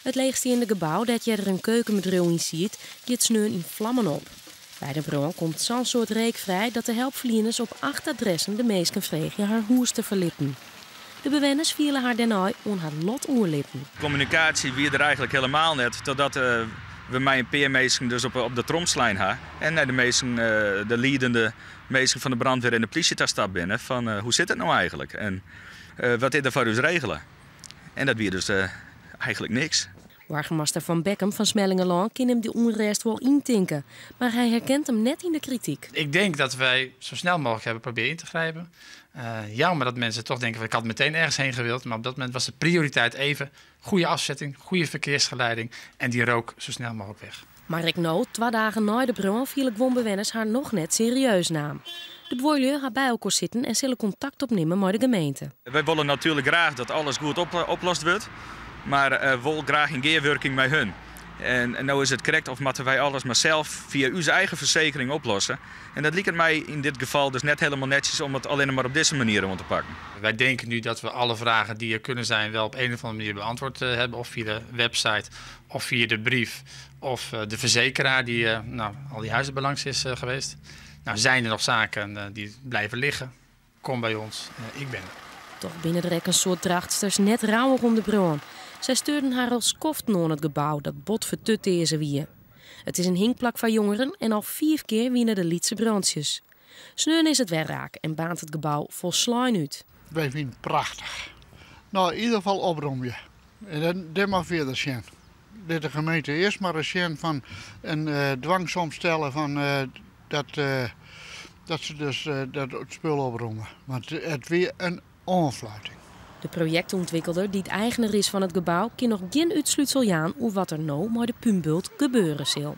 Het leegstaande gebouw dat je er een keukenbedrijf in ziet, giet sneun in vlammen op. Bij de bron komt zo'n soort reek vrij dat de hulpverleners op 8 adressen de meesten vregen haar hoes te verlippen. De bewoners vielen haar daarna aan haar lot oerlippen. Communicatie wie er eigenlijk helemaal net, totdat we mij een peermeester dus op de tromslijn hadden. En de meesten, de leidende meesten van de brandweer en de politie daar stap binnen van hoe zit het nou eigenlijk en wat is er voor ons regelen. En dat weer dus eigenlijk niks. Burgemeester Van Beckum van Smellingelaan kan hem die onrust wel intinken, maar hij herkent hem net in de kritiek. Ik denk dat wij zo snel mogelijk hebben proberen in te grijpen. Jammer dat mensen toch denken, ik had meteen ergens heen gewild, maar op dat moment was de prioriteit even goede afzetting, goede verkeersgeleiding en die rook zo snel mogelijk weg. Maar ik nou, 2 dagen na de bron viel bewoners haar nog net serieus naam. De bewoorders gaan bij elkaar zitten en zullen contact opnemen met de gemeente. Wij willen natuurlijk graag dat alles goed oplost wordt, maar wil graag in gearwerking met hun. En nou is het correct of moeten wij alles maar zelf via onze eigen verzekering oplossen. En dat lijkt mij in dit geval dus net helemaal netjes om het alleen maar op deze manier om te pakken. Wij denken nu dat we alle vragen die er kunnen zijn wel op een of andere manier beantwoord hebben. Of via de website, of via de brief, of de verzekeraar die al die huizen belangs is geweest. Nou, zijn er nog zaken die blijven liggen? Kom bij ons, ik ben er. Toch binnen de rek een soort drachtsters net rauwig om de bron. Zij stuurden haar als koften aan het gebouw dat bot vertut deze wie. Het is een hinkplak van jongeren en al 4 keer winnen de Lietse brandjes. Sneun is het weer raak en baant het gebouw vol sluin uit. Wij vinden het prachtig. Nou, in ieder geval oprommen. En dan mag verder zijn. Dat de gemeente eerst maar eens zijn van een dwangsom stellen van dat ze dus dat het spul oprommen. Want het weer een onfluiting. De projectontwikkelaar die het eigenaar is van het gebouw kan nog geen uitsluitsel aan hoe wat er nou met de pumbult gebeuren zal.